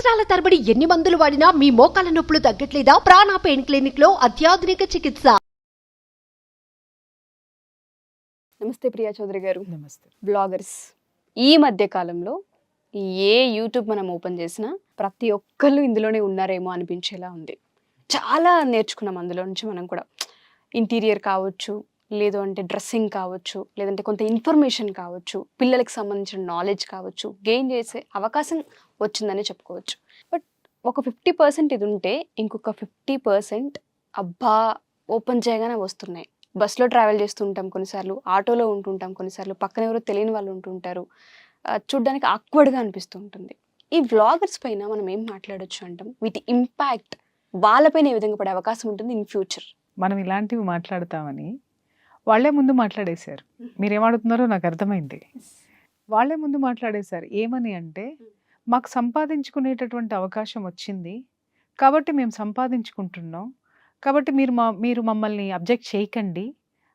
సంవత్సరాల తరబడి ఎన్ని మందులు వాడినా మీ మోకాల నొప్పులు తగ్గట్లేదా? ప్రాణ పెయిన్ క్లినిక్ లో అత్యాధునిక చికిత్స. నమస్తే ప్రియా చౌదరి గారు. నమస్తే. బ్లాగర్స్ ఈ మధ్య కాలంలో ఏ యూట్యూబ్ మనం ఓపెన్ చేసినా ప్రతి ఒక్కళ్ళు ఇందులోనే ఉన్నారేమో అనిపించేలా ఉంది. చాలా నేర్చుకున్నాం అందులో నుంచి మనం కూడా. ఇంటీరియర్ కావచ్చు, లేదు అంటే డ్రెస్సింగ్ కావచ్చు, లేదంటే కొంత ఇన్ఫర్మేషన్ కావచ్చు, పిల్లలకు సంబంధించిన నాలెడ్జ్ కావచ్చు, గెయిన్ చేసే అవకాశం వచ్చిందని చెప్పుకోవచ్చు. బట్ ఒక 50% ఇది ఉంటే ఇంకొక 50% అబ్బా ఓపెన్ చేయగానే వస్తున్నాయి. బస్సులో ట్రావెల్ చేస్తుంటాం కొన్నిసార్లు, ఆటోలో ఉంటుంటాం కొన్నిసార్లు, పక్కన ఎవరో తెలియని వాళ్ళు ఉంటుంటారు, చూడ్డానికి ఆక్వర్డ్గా అనిపిస్తూ ఉంటుంది. ఈ వ్లాగర్స్ పైన మనం ఏం మాట్లాడొచ్చు అంటాం? వీటి ఇంపాక్ట్ వాళ్ళపైన ఏ విధంగా పడే అవకాశం ఉంటుంది ఇన్ ఫ్యూచర్? మనం ఇలాంటివి మాట్లాడతామని వాళ్ళే ముందు మాట్లాడేశారు. మీరేమడుతున్నారో నాకు అర్థమైంది. వాళ్ళే ముందు మాట్లాడేశారు. ఏమని అంటే, మాకు సంపాదించుకునేటటువంటి అవకాశం వచ్చింది కాబట్టి మేము సంపాదించుకుంటున్నాం, కాబట్టి మీరు మమ్మల్ని అబ్జెక్ట్ చేయకండి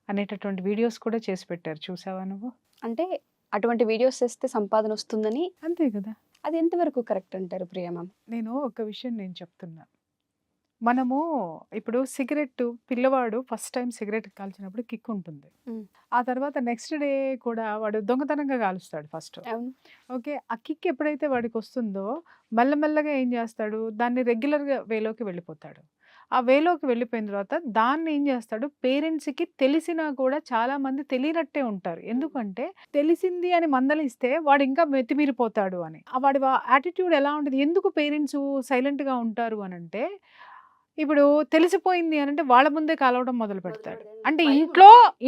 అనేటటువంటి వీడియోస్ కూడా చేసి పెట్టారు. చూసావా నువ్వు? అంటే అటువంటి వీడియోస్ చేస్తే సంపాదన వస్తుందని, అంతే కదా. అది ఎంతవరకు కరెక్ట్ అంటారు ప్రియా మ్యామ్? నేను ఒక విషయం చెప్తున్నా. మనము ఇప్పుడు సిగరెట్, పిల్లవాడు ఫస్ట్ టైం సిగరెట్ కాల్చినప్పుడు కిక్ ఉంటుంది. ఆ తర్వాత నెక్స్ట్ డే కూడా వాడు దొంగతనంగా కాలుస్తాడు ఫస్ట్. ఓకే, ఆ కిక్ ఎప్పుడైతే వాడికి వస్తుందో మెల్లమెల్లగా ఏం చేస్తాడు, దాన్ని రెగ్యులర్గా వేలోకి వెళ్ళిపోతాడు. ఆ వేలోకి వెళ్ళిపోయిన తర్వాత దాన్ని ఏం చేస్తాడు, పేరెంట్స్కి తెలిసినా కూడా చాలా మంది తెలియనట్టే ఉంటారు. ఎందుకంటే తెలిసింది అని మందలిస్తే వాడు ఇంకా మెతిమీరిపోతాడు అని. వాడి యాటిట్యూడ్ ఎలా ఉంటుంది, ఎందుకు పేరెంట్స్ సైలెంట్గా ఉంటారు అని అంటే, ఇప్పుడు తెలిసిపోయింది అని అంటే వాళ్ళ ముందే కాలవడం మొదలు పెడతాడు. అంటే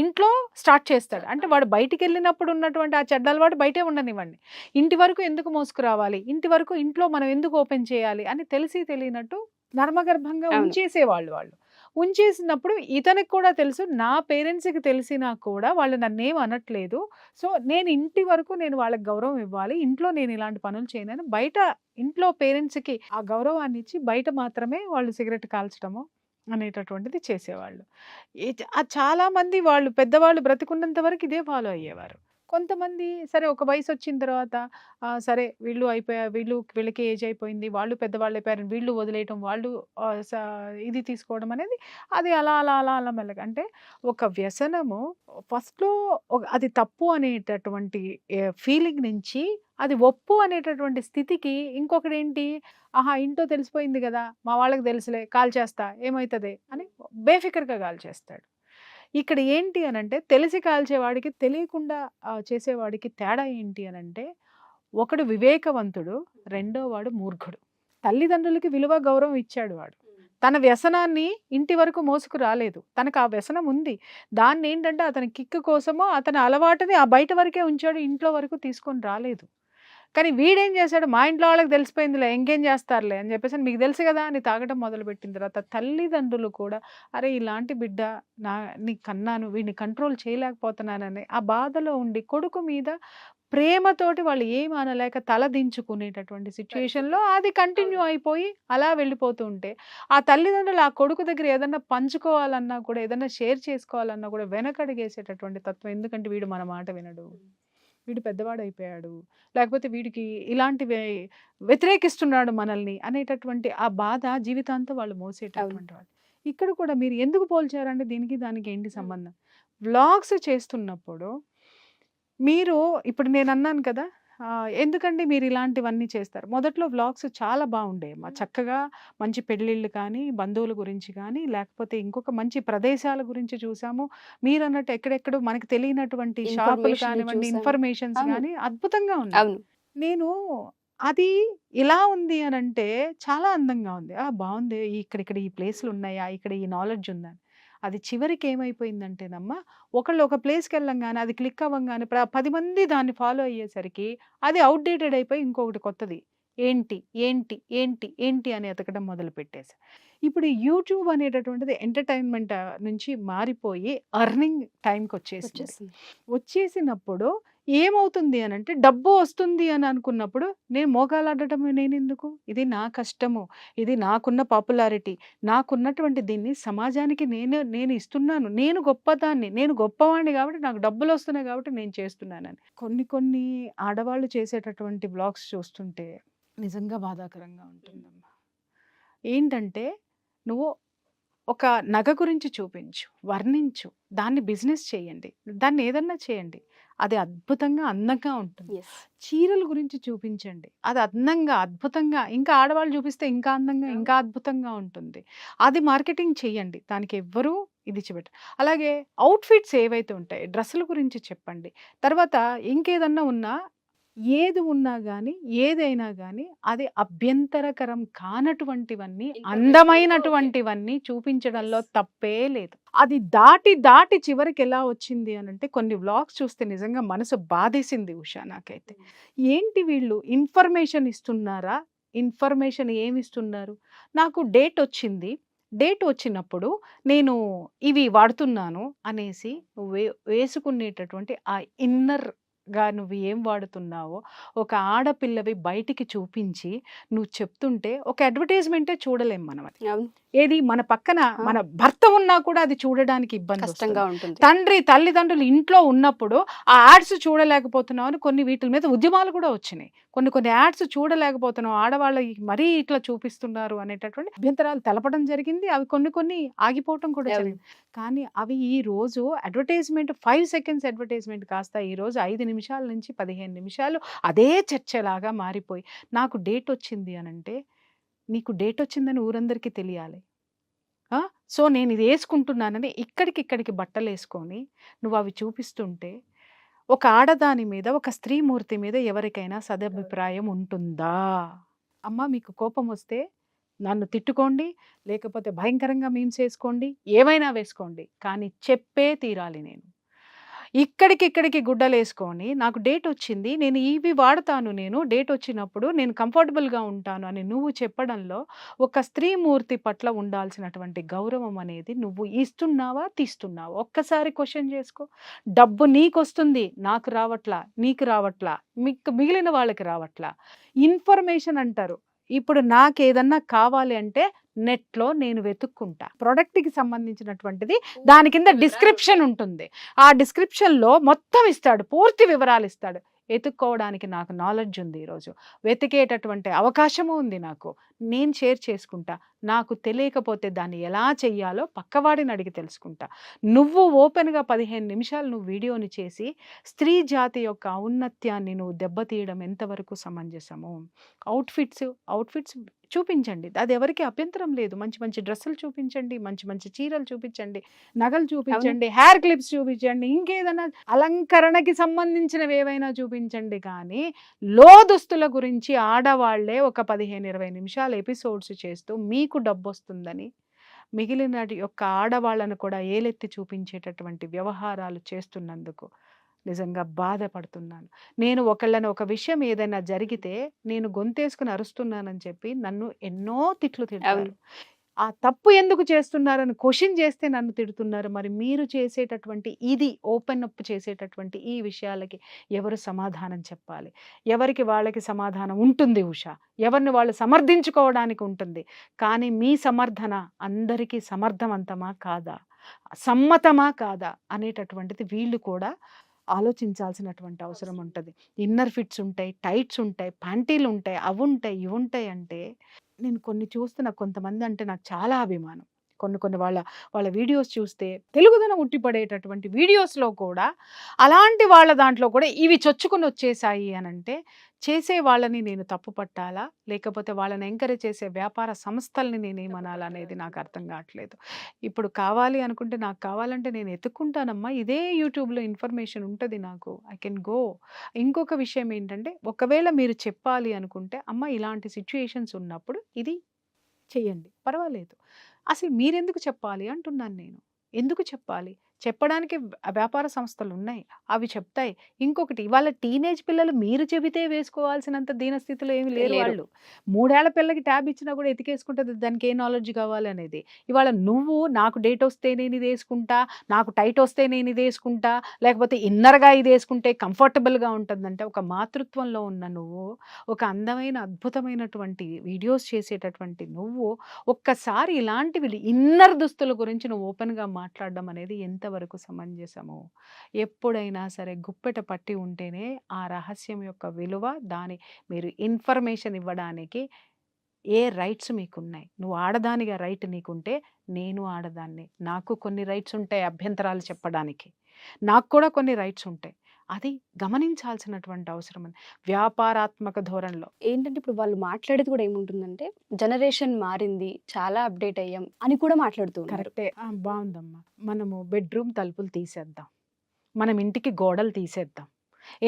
ఇంట్లో స్టార్ట్ చేస్తాడు. అంటే వాడు బయటికి వెళ్ళినప్పుడు ఉన్నటువంటి ఆ చెడ్డ అలవాటు బయటే ఉండనివ్వండి, ఇంటి వరకు ఎందుకు మోసుకురావాలి, ఇంట్లో మనం ఎందుకు ఓపెన్ చేయాలి అని తెలియనట్టు నర్మగర్భంగా ఉంచేసేవాళ్ళు. ఉంచేసినప్పుడు ఇతనికి కూడా తెలుసు, నా పేరెంట్స్కి తెలిసినా కూడా వాళ్ళు నన్నేం అనట్లేదు, సో నేను ఇంటి వరకు నేను వాళ్ళకి గౌరవం ఇవ్వాలి, ఇంట్లో నేను ఇలాంటి పనులు చేయనని బయట ఇంట్లో పేరెంట్స్కి ఆ గౌరవాన్ని ఇచ్చి బయట మాత్రమే వాళ్ళు సిగరెట్ కాల్చడము అనేటటువంటిది చేసేవాళ్ళు. చాలా మంది వాళ్ళు పెద్దవాళ్ళు బ్రతికున్నంత వరకు ఇదే ఫాలో అయ్యేవారు. కొంతమంది సరే ఒక వయసు వచ్చిన తర్వాత సరే వీళ్ళకి ఏజ్ అయిపోయింది, వాళ్ళు పెద్దవాళ్ళు అయిపోయారు, వీళ్ళు వదిలేయటం, వాళ్ళు ఇది తీసుకోవడం అనేది అది అలా అలా అలా అలా మెల్లగా. అంటే ఒక వ్యసనము ఫస్ట్లో అది తప్పు అనేటటువంటి ఫీలింగ్ నుంచి అది ఒప్పు అనేటటువంటి స్థితికి ఇంకొకటి ఏంటి, ఆహా ఇంట్లో తెలిసిపోయింది కదా, మా వాళ్ళకి తెలుసులే, కాల్ చేస్తా ఏమవుతుంది అని బేఫికర్గా కాల్ చేస్తాడు. ఇక్కడ ఏంటి అనంటే, తెలిసి కాల్చేవాడికి తెలియకుండా చేసేవాడికి తేడా ఏంటి అనంటే, ఒకడు వివేకవంతుడు, రెండో వాడు మూర్ఖుడు. తల్లిదండ్రులకి విలువ గౌరవం ఇచ్చాడు వాడు, తన వ్యసనాన్ని ఇంటి వరకు మోసుకు రాలేదు, తనకు ఆ వ్యసనం ఉంది, దాన్ని ఏంటంటే అతని కిక్కు కోసమో అతని అలవాటుని ఆ బయట వరకే ఉంచాడు, ఇంట్లో వరకు తీసుకొని రాలేదు. కానీ వీడేం చేశాడు, మా ఇంట్లో వాళ్ళకి తెలిసిపోయిందిలే ఇంకేం చేస్తారులే అని చెప్పేసి, మీకు తెలుసు కదా అని తాగడం మొదలుపెట్టిన తర్వాత తల్లిదండ్రులు కూడా అరే ఇలాంటి బిడ్డ నీ కన్నాను, వీడిని కంట్రోల్ చేయలేకపోతున్నానని ఆ బాధలో ఉండి కొడుకు మీద ప్రేమతోటి వాళ్ళు ఏం అనలేక తల దించుకునేటటువంటి సిచ్యువేషన్లో అది కంటిన్యూ అయిపోయి అలా వెళ్ళిపోతూ ఉంటే, ఆ తల్లిదండ్రులు ఆ కొడుకు దగ్గర ఏదన్నా పంచుకోవాలన్నా కూడా, ఏదన్నా షేర్ చేసుకోవాలన్నా కూడా వెనకడిగేసేటటువంటి తత్వం. ఎందుకంటే వీడు మన మాట వినడు, వీడు పెద్దవాడైపోయాడు, లేకపోతే వీడికి ఇలాంటివి వ్యతిరేకిస్తున్నాడు మనల్ని అనేటటువంటి ఆ బాధ జీవితాంతం వాళ్ళు మోసేటటువంటి వాళ్ళు. ఇక్కడ కూడా మీరు ఎందుకు పోల్చారంటే దీనికి దానికి ఏంటి సంబంధం? వ్లాగ్స్ చేస్తున్నప్పుడు మీరు ఇప్పుడు నేను అన్నాను కదా, ఎందుకండి మీరు ఇలాంటివన్నీ చేస్తారు. మొదట్లో వ్లాగ్స్ చాలా బాగుండేవి, చక్కగా మంచి పెళ్ళిళ్ళు కానీ, బంధువుల గురించి కానీ, లేకపోతే ఇంకొక మంచి ప్రదేశాల గురించి చూసాము. మీరు అన్నట్టు ఎక్కడెక్కడో మనకి తెలియనటువంటి షాపులు కానివ్వండి, ఇన్ఫర్మేషన్స్ కానీ అద్భుతంగా ఉన్నాయి. నేను అది ఇలా ఉంది అని అంటే చాలా అందంగా ఉంది, బాగుంది, ఇక్కడ ఈ ప్లేస్లు ఉన్నాయా, ఇక్కడ ఈ నాలెడ్జ్ ఉందని. అది చివరికి ఏమైపోయిందంటేనమ్మా, ఒకళ్ళు ఒక ప్లేస్కి వెళ్ళంగానే అది క్లిక్ అవ్వగానే 10 మంది దాన్ని ఫాలో అయ్యేసరికి అది అవుట్డేటెడ్ అయిపోయి ఇంకొకటి కొత్తది ఏంటి ఏంటి ఏంటి ఏంటి అని ఎతకడం మొదలు పెట్టేసి, ఇప్పుడు యూట్యూబ్ అనేటటువంటిది ఎంటర్టైన్మెంట్ నుంచి మారిపోయి అర్నింగ్ టైంకి వచ్చేసింది. వచ్చేసినప్పుడు ఏమవుతుంది అని అంటే డబ్బు వస్తుంది అని అనుకున్నప్పుడు నేను మోకాలాడటం నేనెందుకు, ఇది నా కష్టము, ఇది నాకున్న పాపులారిటీ, నాకున్నటువంటి దీన్ని సమాజానికి నేను ఇస్తున్నాను, నేను గొప్పదాన్ని, నేను గొప్పవాడిని కాబట్టి నాకు డబ్బులు వస్తున్నాయి కాబట్టి నేను చేస్తున్నానని. కొన్ని ఆడవాళ్ళు చేసేటటువంటి బ్లాగ్స్ చూస్తుంటే నిజంగా బాధాకరంగా ఉంటుందమ్మా. ఏంటంటే నువ్వు ఒక నగ గురించి చూపించు, వర్ణించు, దాన్ని బిజినెస్ చేయండి, దాన్ని ఏదన్నా చేయండి, అది అద్భుతంగా అందంగా ఉంటుంది. Yes. చీరల గురించి చూపించండి, అది అందంగా అద్భుతంగా, ఇంకా ఆడవాళ్ళు చూపిస్తే ఇంకా అందంగా ఇంకా అద్భుతంగా ఉంటుంది. అది మార్కెటింగ్ చేయండి, దానికి ఎవ్వరూ ఇది చూపెట్టారు. అలాగే అవుట్ఫిట్స్ ఏవైతే ఉంటాయి, డ్రెస్సుల గురించి చెప్పండి. తర్వాత ఇంకేదన్నా ఉన్నా, ఏది ఉన్నా కానీ ఏదైనా కానీ అది అభ్యంతరకరం కానటువంటివన్నీ, అందమైనటువంటివన్నీ చూపించడంలో తప్పే లేదు. అది దాటి చివరికి ఎలా వచ్చింది అని అంటే కొన్ని వ్లాగ్స్ చూస్తే నిజంగా మనసు బాధేసింది ఉషా నాకైతే. ఏంటి వీళ్ళు ఇన్ఫర్మేషన్ ఇస్తున్నారా? ఇన్ఫర్మేషన్ ఏమి ఇస్తున్నారు? నాకు డేట్ వచ్చింది, డేట్ వచ్చినప్పుడు నేను ఇవి వాడుతున్నాను అనేసి వేసుకునేటటువంటి ఆ ఇన్నర్గా నువ్వు ఏం వాడుతున్నావో ఒక ఆడపిల్లవి బయటికి చూపించి నువ్వు చెప్తుంటే ఒక అడ్వర్టైజ్మెంటే చూడలేం మనం. అది అవును. ఏది మన పక్కన మన భర్త ఉన్నా కూడా అది చూడడానికి ఇబ్బంది వస్తుంది. కష్టంగా ఉంటుంది. తల్లిదండ్రులు ఇంట్లో ఉన్నప్పుడు ఆ యాడ్స్ చూడలేకపోతున్నాం అని కొన్ని వీటి మీద ఉద్యమాలు కూడా వచ్చినాయి. కొన్ని యాడ్స్ చూడలేకపోతున్నాం, ఆడవాళ్ళు మరీ ఇట్లా చూపిస్తున్నారు అనేటటువంటి అభ్యంతరాలు తెలపడం జరిగింది. అవి కొన్ని ఆగిపోవటం కూడా జరిగింది. కానీ అవి ఈ రోజు అడ్వర్టైజ్మెంట్ 5 సెకండ్స్ అడ్వర్టైజ్మెంట్ కాస్త ఈ రోజు 5 నిమిషాల నుంచి 15 నిమిషాలు అదే చర్చలాగా మారిపోయి, నాకు డేట్ వచ్చింది అనంటే నీకు డేట్ వచ్చిందని ఊరందరికీ తెలియాలి. సో నేను ఇది వేసుకుంటున్నానని ఇక్కడికి బట్టలు వేసుకొని నువ్వు అవి చూపిస్తుంటే ఒక ఆడదాని మీద, ఒక స్త్రీమూర్తి మీద ఎవరికైనా సదభిప్రాయం ఉంటుందా? అమ్మ మీకు కోపం వస్తే నన్ను తిట్టుకోండి, లేకపోతే భయంకరంగా మీమ్స్ వేసుకోండి, ఏమైనా వేసుకోండి, కానీ చెప్పే తీరాలి. నేను ఇక్కడికి గుడ్డలు వేసుకొని నాకు డేట్ వచ్చింది, నేను ఇవి వాడతాను, నేను డేట్ వచ్చినప్పుడు నేను కంఫర్టబుల్గా ఉంటాను అని నువ్వు చెప్పడంలో ఒక స్త్రీమూర్తి పట్ల ఉండాల్సినటువంటి గౌరవం అనేది నువ్వు ఇస్తున్నావా తీస్తున్నావా? ఒక్కసారి క్వశ్చన్ చేసుకో. డబ్బు నీకు వస్తుంది, నాకు రావట్లా, నీకు రావట్లా, మిగిలిన వాళ్ళకి రావట్లా. ఇన్ఫర్మేషన్ అంటారు. ఇప్పుడు నాకు ఏదన్నా కావాలి అంటే నెట్లో నేను వెతుక్కుంటా, ప్రోడక్ట్కి సంబంధించినటువంటిది దాని కింద డిస్క్రిప్షన్ ఉంటుంది, ఆ డిస్క్రిప్షన్లో మొత్తం ఇస్తాడు, పూర్తి వివరాలు ఇస్తాడు. వెతుక్కోవడానికి నాకు నాలెడ్జ్ ఉంది, ఈరోజు వెతికేటటువంటి అవకాశము ఉంది నాకు, నేను షేర్ చేసుకుంటా. నాకు తెలియకపోతే దాన్ని ఎలా చెయ్యాలో పక్కవాడిని అడిగి తెలుసుకుంటా. నువ్వు ఓపెన్గా 15 నిమిషాలు నువ్వు వీడియోని చేసి స్త్రీ జాతి యొక్క ఔన్నత్యాన్ని నువ్వు దెబ్బతీయడం ఎంతవరకు సమంజసము? అవుట్ఫిట్స్ చూపించండి, అది ఎవరికి అభ్యంతరం లేదు. మంచి డ్రెస్సులు చూపించండి, మంచి చీరలు చూపించండి, నగలు చూపించండి, హెయిర్ క్లిప్స్ చూపించండి, ఇంకేదైనా అలంకరణకి సంబంధించినవి ఏవైనా చూపించండి. కానీ దుస్తుల గురించి ఆడవాళ్లే ఒక 15-20 నిమిషాలు ఎపిసోడ్స్ చేస్తూ మీకు డబ్బు వస్తుందని మిగిలిన యొక్క ఆడవాళ్ళను కూడా ఏలెత్తి చూపించేటటువంటి వ్యవహారాలు చేస్తున్నందుకు నిజంగా బాధపడుతున్నాను. నేను ఒకళ్ళని ఒక విషయం ఏదైనా జరిగితే నేను గొంతేసుకుని అరుస్తున్నానని చెప్పి నన్ను ఎన్నో తిట్లు తిడతారు. ఆ తప్పు ఎందుకు చేస్తున్నారని క్వశ్చన్ చేస్తే నన్ను తిడుతున్నారు. మరి మీరు చేసేటటువంటి ఇది ఓపెన్ అప్ చేసేటటువంటి ఈ విషయాలకి ఎవరు సమాధానం చెప్పాలి? ఎవరికి వాళ్ళకి సమాధానం ఉంటుంది ఉషా, ఎవరిని వాళ్ళు సమర్థించుకోవడానికి ఉంటుంది. కానీ మీ సమర్థన అందరికీ సమర్థవంతమా కాదా, సమ్మతమా కాదా అనేటటువంటిది వీళ్ళు కూడా ఆలోచించాల్సినటువంటి అవసరం ఉంటుంది. ఇన్నర్ ఫిట్స్ ఉంటాయి, టైట్స్ ఉంటాయి, ప్యాంటీలు ఉంటాయి, అవి ఉంటాయి, ఇవి ఉంటాయి. అంటే నేను కొన్ని చూస్తున్న కొంతమంది అంటే నాకు చాలా అభిమానం. కొన్ని వాళ్ళ వీడియోస్ చూస్తే తెలుగుదనం ఉట్టిపడేటటువంటి వీడియోస్లో కూడా అలాంటి వాళ్ళ దాంట్లో కూడా ఇవి చొచ్చుకొని వచ్చేసాయి అని అంటే చేసే వాళ్ళని నేను తప్పు పట్టాలా, లేకపోతే వాళ్ళని ఎంకరేజ్ చేసే వ్యాపార సంస్థల్ని నేనేమనాలా అనేది నాకు అర్థం కావట్లేదు. ఇప్పుడు కావాలి అనుకుంటే నాకు కావాలంటే నేను ఎత్తుక్కుంటానమ్మా, ఇదే యూట్యూబ్లో ఇన్ఫర్మేషన్ ఉంటుంది నాకు, ఐ కెన్ గో. ఇంకొక విషయం ఏంటంటే ఒకవేళ మీరు చెప్పాలి అనుకుంటే అమ్మ ఇలాంటి సిచ్యుయేషన్స్ ఉన్నప్పుడు ఇది చెయ్యండి, పర్వాలేదు. అసలు మీరెందుకు చెప్పాలి అంటున్నాను నేను. ఎందుకు చెప్పాలి? చెప్పడానికి వ్యాపార సంస్థలు ఉన్నాయి, అవి చెప్తాయి. ఇంకొకటి, ఇవాళ టీనేజ్ పిల్లలు మీరు చెబితే వేసుకోవాల్సినంత దీనస్థితిలో ఏమి లేరు. లేరు. వాళ్ళు 3 ఏళ్ల పిల్లకి ట్యాబ్ ఇచ్చినా కూడా ఎతికేసుకుంటుంది దానికి ఏ నాలెడ్జ్ కావాలనేది. ఇవాళ నువ్వు నాకు డేట్ వస్తే నేను ఇది వేసుకుంటా, నాకు టైట్ వస్తే నేను ఇది వేసుకుంటా, లేకపోతే ఇన్నర్గా ఇది వేసుకుంటే కంఫర్టబుల్గా ఉంటుందంటే, ఒక మాతృత్వంలో ఉన్న నువ్వు, ఒక అందమైన అద్భుతమైనటువంటి వీడియోస్ చేసేటటువంటి నువ్వు, ఒక్కసారి ఇలాంటివి ఇన్నర్ దుస్తుల గురించి నువ్వు ఓపెన్గా మాట్లాడడం అనేది ఎంతవరకు సమంజసము? ఎప్పుడైనా సరే గుప్పెట పట్టి ఉంటేనే ఆ రహస్యం యొక్క విలువ, దాని మీరు ఇన్ఫర్మేషన్ ఇవ్వడానికి ఏ రైట్స్ మీకున్నాయి. నువ్వు ఆడదానిగా రైట్ నీకుంటే, నేను ఆడదాన్ని, నాకు కొన్ని రైట్స్ ఉంటాయి అభ్యంతరాలు చెప్పడానికి, నాకు కూడా కొన్ని రైట్స్ ఉంటాయి. అది గమనించాల్సినటువంటి అవసరం ఉంది వ్యాపారాత్మక ధోరణిలో. ఏంటంటే ఇప్పుడు వాళ్ళు మాట్లాడేది కూడా ఏముంటుందంటే జనరేషన్ మారింది, చాలా అప్డేట్ అయ్యాం అని కూడా మాట్లాడుతూ ఉన్నారు. కరెక్టే. బాగుందమ్మా. మనము బెడ్రూమ్ తలుపులు తీసేద్దాం, మనం ఇంటికి గోడలు తీసేద్దాం,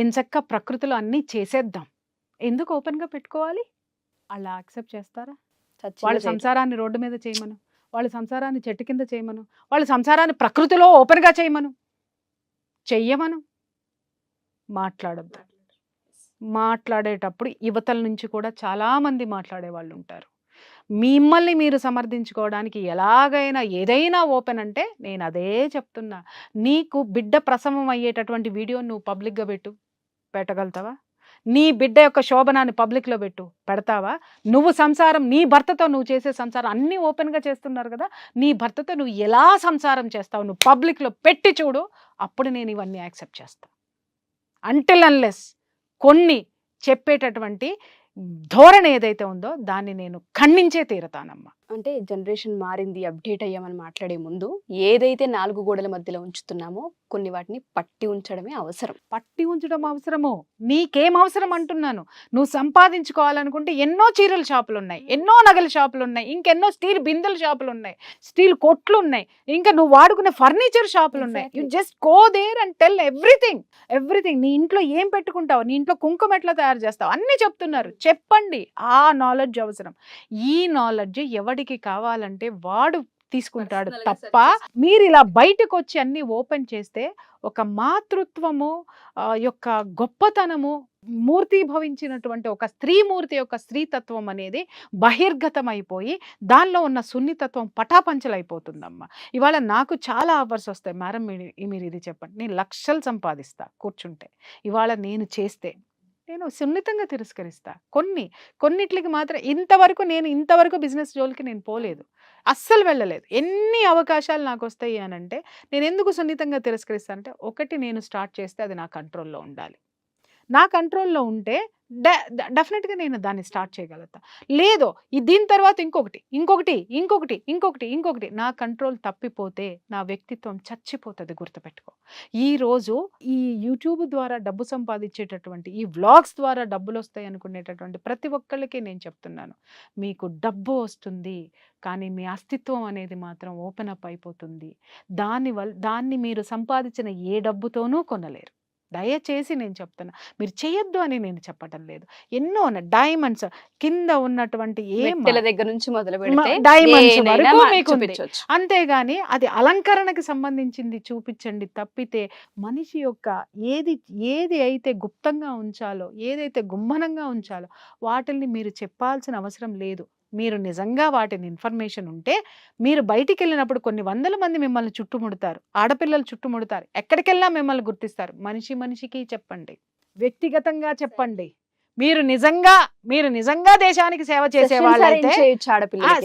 ఎంచక్క ప్రకృతిలో అన్నీ చేసేద్దాం. ఎందుకు ఓపెన్గా పెట్టుకోవాలి? అలా యాక్సెప్ట్ చేస్తారా? చచ్చినా వాళ్ళ చేయరు. సంసారాన్ని రోడ్డు మీద చేయమను, వాళ్ళ సంసారాన్ని చెట్టు కింద చేయమను, వాళ్ళ సంసారాన్ని ప్రకృతిలో ఓపెన్గా చేయమను, చెయ్యమను. మాట్లాడద్దు. మాట్లాడేటప్పుడు యువతల నుంచి కూడా చాలామంది మాట్లాడే వాళ్ళు ఉంటారు. మిమ్మల్ని మీరు సమర్థించుకోవడానికి ఎలాగైనా ఏదైనా ఓపెన్ అంటే, నేను అదే చెప్తున్నా. నీకు బిడ్డ ప్రసవం అయ్యేటటువంటి వీడియో నువ్వు పబ్లిక్గా పెట్టగలుగుతావా? నీ బిడ్డ యొక్క శోభనాన్ని పబ్లిక్లో పెడతావా? నువ్వు సంసారం, నీ భర్తతో నువ్వు చేసే సంసారం అన్నీ ఓపెన్గా చేస్తున్నారు కదా, నీ భర్తతో నువ్వు ఎలా సంసారం చేస్తావు నువ్వు పబ్లిక్లో పెట్టి చూడు, అప్పుడు నేను ఇవన్నీ యాక్సెప్ట్ చేస్తాను. అంటిల్ అన్లెస్ కొన్ని చెప్పేటటువంటి ధోరణి ఏదైతే ఉందో దాన్ని నేను ఖండించే తీరతానమ్మా. అంటే జనరేషన్ మారింది, అప్డేట్ అయ్యామని మాట్లాడే ముందు ఏదైతే 4 గోడల మధ్యలో ఉంచుతున్నామో కొన్ని వాటిని పట్టి ఉంచడమే అవసరం. పట్టి ఉంచడం అవసరము. నీకేం అవసరం అంటున్నాను. నువ్వు సంపాదించుకోవాలనుకుంటే ఎన్నో చీరల షాపులు ఉన్నాయి, ఎన్నో నగల షాపులు ఉన్నాయి, ఇంకెన్నో స్టీల్ బిందెల షాపులు ఉన్నాయి, స్టీల్ కొట్లు ఉన్నాయి, ఇంకా నువ్వు వాడుకునే ఫర్నిచర్ షాపులు ఉన్నాయి. You just go there and tell everything. నీ ఇంట్లో ఏం పెట్టుకుంటావు, నీ ఇంట్లో కుంకుమ ఎట్లా తయారు చేస్తావు, అన్నీ చెప్తున్నారు. చెప్పండి. ఆ నాలెడ్జ్ అవసరం. ఈ నాలెడ్జ్ ఎవడికి కావాలంటే వాడు తీసుకుంటాడు తప్ప, మీరు ఇలా బయటకు వచ్చి అన్ని ఓపెన్ చేస్తే ఒక మాతృత్వము యొక్క గొప్పతనము మూర్తిభవించినటువంటి ఒక స్త్రీమూర్తి యొక్క స్త్రీతత్వం అనేది బహిర్గతమైపోయి దానిలో ఉన్న సున్నితత్వం పటాపంచలైపోతుందమ్మా. ఇవాళ నాకు చాలా ఆఫర్స్ వస్తాయి, మేడం మీరు ఇది చెప్పండి, నేను లక్షలు సంపాదిస్తా కూర్చుంటే. ఇవాళ నేను చేస్తే నేను సున్నితంగా తిరస్కరిస్తా. కొన్నిట్లకి మాత్రం ఇంతవరకు బిజినెస్ జోలికి నేను పోలేదు, అస్సలు వెళ్ళలేదు. ఎన్ని అవకాశాలు నాకు వస్తాయి అని అంటే నేను ఎందుకు సున్నితంగా తిరస్కరిస్తానంటే, ఒకటి, నేను స్టార్ట్ చేస్తే అది నా కంట్రోల్లో ఉండాలి. నా కంట్రోల్లో ఉంటే డెఫినెట్గా నేను దాన్ని స్టార్ట్ చేయగలుగుతా. లేదు దీని తర్వాత ఇంకొకటి నా కంట్రోల్ తప్పిపోతే నా వ్యక్తిత్వం చచ్చిపోతుంది. గుర్తుపెట్టుకో. ఈరోజు ఈ యూట్యూబ్ ద్వారా డబ్బు సంపాదించేటటువంటి, ఈ వ్లాగ్స్ ద్వారా డబ్బులు వస్తాయి అనుకునేటటువంటి ప్రతి ఒక్కళ్ళకి నేను చెప్తున్నాను, మీకు డబ్బు వస్తుంది కానీ మీ అస్తిత్వం అనేది మాత్రం ఓపెన్ అప్ అయిపోతుంది. దాన్ని మీరు సంపాదించిన ఏ డబ్బుతోనూ కొనలేరు. దయచేసి నేను చెప్తున్నా, మీరు చేయొద్దు అని నేను చెప్పటం లేదు. ఎన్నో డైమండ్స్ కింద ఉన్నటువంటి దగ్గర నుంచి మొదలు పెడితే డైమండ్స్ వరకు మీకు ఉంది. చూపించొచ్చు. అంతేగాని అది అలంకరణకి సంబంధించింది చూపించండి తప్పితే, మనిషి యొక్క ఏది అయితే గుప్తంగా ఉంచాలో, ఏదైతే గుమ్మనంగా ఉంచాలో వాటిని మీరు చెప్పాల్సిన అవసరం లేదు. మీరు నిజంగా వాటిని ఇన్ఫర్మేషన్ ఉంటే, మీరు బయటికి వెళ్ళినప్పుడు కొన్ని వందల మంది మిమ్మల్ని చుట్టుముడతారు, ఆడపిల్లలు చుట్టుముడతారు, ఎక్కడికెళ్ళా మిమ్మల్ని గుర్తిస్తారు. మనిషికి చెప్పండి, వ్యక్తిగతంగా చెప్పండి. మీరు నిజంగా దేశానికి సేవ చేసే వాళ్ళైతే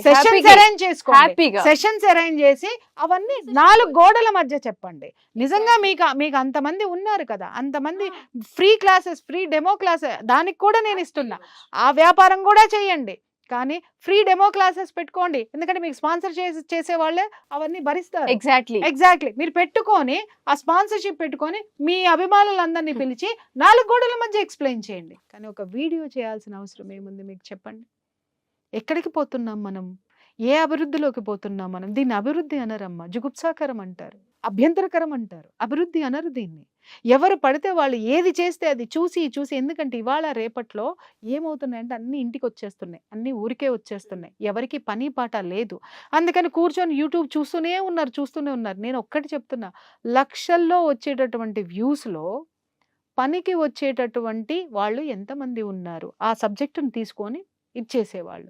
సెషన్స్ అరేంజ్ చేసుకోండి. సెషన్స్ అరేంజ్ చేసి అవన్నీ 4 గోడల మధ్య చెప్పండి. నిజంగా మీకు అంతమంది ఉన్నారు కదా, అంతమంది free classes, free demo classes దానికి కూడా నేను ఇస్తున్నా. ఆ వ్యాపారం కూడా చేయండి, కానీ ఫ్రీ డెమో క్లాసెస్ పెట్టుకోండి. ఎందుకంటే మీకు స్పాన్సర్ చేసే వాళ్ళే అవన్నీ భరిస్తారు. ఎగ్జాక్ట్లీ. మీరు పెట్టుకొని ఆ స్పాన్సర్షిప్ పెట్టుకొని మీ అభిమానులందరినీ పిలిచి 4 గోడల మధ్య ఎక్స్ప్లెయిన్ చేయండి. కానీ ఒక వీడియో చేయాల్సిన అవసరం ఏముంది మీకు చెప్పండి? ఎక్కడికి పోతున్నాం మనం? ఏ అభివృద్ధిలోకి పోతున్నాం మనం? దీన్ని అభివృద్ధి అనరమ్మా, జుగుప్సాకరం అంటారు. అభ్యంతరకరం అంటారు. అభివృద్ధి అనరు దీన్ని. ఎవరు పడితే వాళ్ళు ఏది చేస్తే అది చూసి, చూసి ఎందుకంటే ఇవాళ రేపట్లో ఏమవుతున్నాయంటే అన్నీ ఇంటికొచ్చేస్తున్నాయి. అన్నీ ఊరికే వచ్చేస్తున్నాయి. ఎవరికీ పని పాట లేదు. అందుకని కూర్చొని యూట్యూబ్ చూస్తూనే ఉన్నారు, చూస్తూనే ఉన్నారు. నేను ఒక్కటి చెప్తున్నా, లక్షల్లో వచ్చేటటువంటి వ్యూస్‌లో పనికి వచ్చేటటువంటి వాళ్ళు ఎంతమంది ఉన్నారు? ఆ సబ్జెక్ట్‌ని తీసుకొని ఇచ్చేసేవాళ్ళు.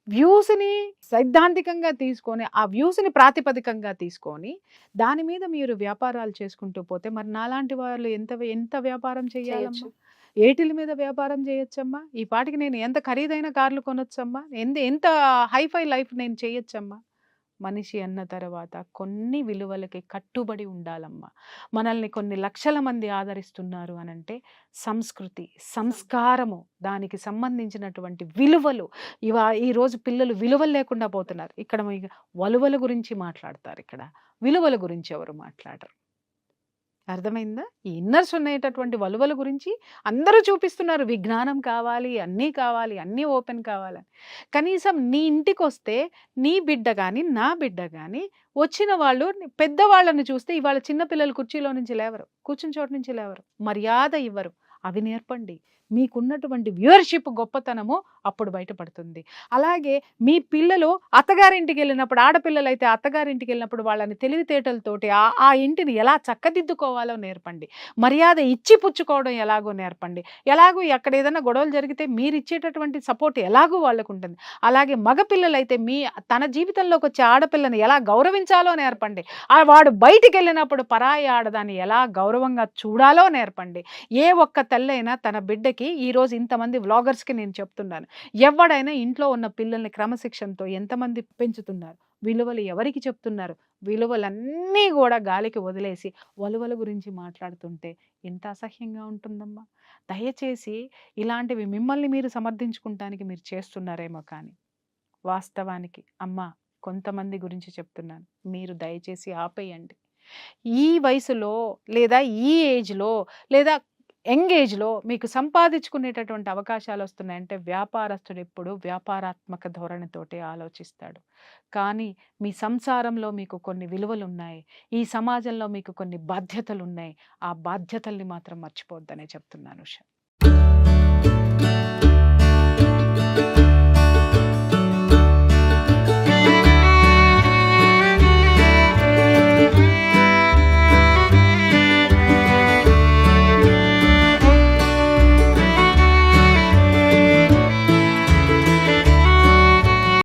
వ్యూస్‌ని సైద్ధాంతికంగా తీసుకొని, ఆ వ్యూస్‌ని ప్రాతిపదికంగా తీసుకొని, దాని మీద మీరు వ్యాపారాలు చేసుకుంటూ పోతే మరి నాలాంటి వాళ్ళు ఎంత వ్యాపారం చేయొచ్చు. చేయాలమ్మా? ఏటిల మీద వ్యాపారం చేయొచ్చమ్మా? ఈ పాటికి నేను ఎంత ఖరీదైన కార్లు కొనొచ్చమ్మా? ఎంత హైఫై లైఫ్ నేను చేయొచ్చమ్మా? మనిషి అన్న తర్వాత కొన్ని విలువలకి కట్టుబడి ఉండాలమ్మా. మనల్ని కొన్ని లక్షల మంది ఆదరిస్తున్నారు అనంటే సంస్కృతి, సంస్కారము, దానికి సంబంధించినటువంటి విలువలు ఈరోజు పిల్లలు విలువలు లేకుండా పోతున్నారు. ఇక్కడ వలువల గురించి మాట్లాడతారు, ఇక్కడ విలువల గురించి ఎవరు మాట్లాడరు. అర్థమైందా? ఈ ఇన్నర్స్ ఉండేటటువంటి వలువల గురించి అందరూ చూపిస్తున్నారు. విజ్ఞానం కావాలి, అన్నీ ఓపెన్ కావాలని. కనీసం నీ ఇంటికొస్తే నీ బిడ్డ గాని, నా బిడ్డ గాని వచ్చిన వాళ్ళు పెద్దవాళ్ళని చూస్తే ఇవాళ చిన్న పిల్లలు కుర్చీలో నుంచి లేవరు. కూర్చున్న చోటు నుంచి లేవరు. మర్యాద ఇవ్వరు. అవి నేర్పండి. మీకున్నటువంటి వ్యూవర్‌షిప్ గొప్పతనము అప్పుడు బయటపడుతుంది. అలాగే మీ పిల్లలు అత్తగారింటికి వెళ్ళినప్పుడు, ఆడపిల్లలైతే అత్తగారింటికి వెళ్ళినప్పుడు వాళ్ళని తెలివితేటలతోటి ఆ ఇంటిని ఎలా చక్కదిద్దుకోవాలో నేర్పండి. మర్యాద ఇచ్చి పుచ్చుకోవడం ఎలాగో నేర్పండి. ఎలాగో ఎక్కడ ఏదైనా గొడవలు జరిగితే మీరు ఇచ్చేటటువంటి సపోర్ట్ ఎలాగో వాళ్ళకు ఉంటుంది. అలాగే మగపిల్లలైతే తన జీవితంలోకి వచ్చే ఆడపిల్లని ఎలా గౌరవించాలో నేర్పండి. వాడు బయటికి వెళ్ళినప్పుడు పరాయి ఆడదాన్ని ఎలా గౌరవంగా చూడాలో నేర్పండి. ఏ ఒక్క తల్లైనా తన బిడ్డకి ఈరోజు ఇంతమంది వ్లాగర్స్కి నేను చెప్తున్నాను, ఎవడైనా ఇంట్లో ఉన్న పిల్లల్ని క్రమశిక్షణతో ఎంతమంది పెంచుతున్నారు? విలువలు ఎవరికి చెప్తున్నారు? విలువలన్నీ కూడా గాలికి వదిలేసి వలువల గురించి మాట్లాడుతుంటే ఎంత అసహ్యంగా ఉంటుందమ్మా. దయచేసి ఇలాంటివి మిమ్మల్ని మీరు సమర్థించుకుంటానికి మీరు చేస్తున్నారేమో కానీ వాస్తవానికి అమ్మా కొంతమంది గురించి చెప్తున్నాను, మీరు దయచేసి ఆపేయండి. ఈ వయసులో లేదా ఈ ఏజ్‌లో లేదా యంగ్ ఏజ్‌లో మీకు సంపాదించుకునేటటువంటి అవకాశాలు వస్తున్నాయంటే వ్యాపారస్తుడు ఎప్పుడు వ్యాపారాత్మక ధోరణితోటే ఆలోచిస్తాడు. కానీ మీ సంసారంలో మీకు కొన్ని విలువలున్నాయి. ఈ సమాజంలో మీకు కొన్ని బాధ్యతలున్నాయి. ఆ బాధ్యతల్ని మాత్రం మర్చిపోవద్దనే చెప్తున్నాను ఉష.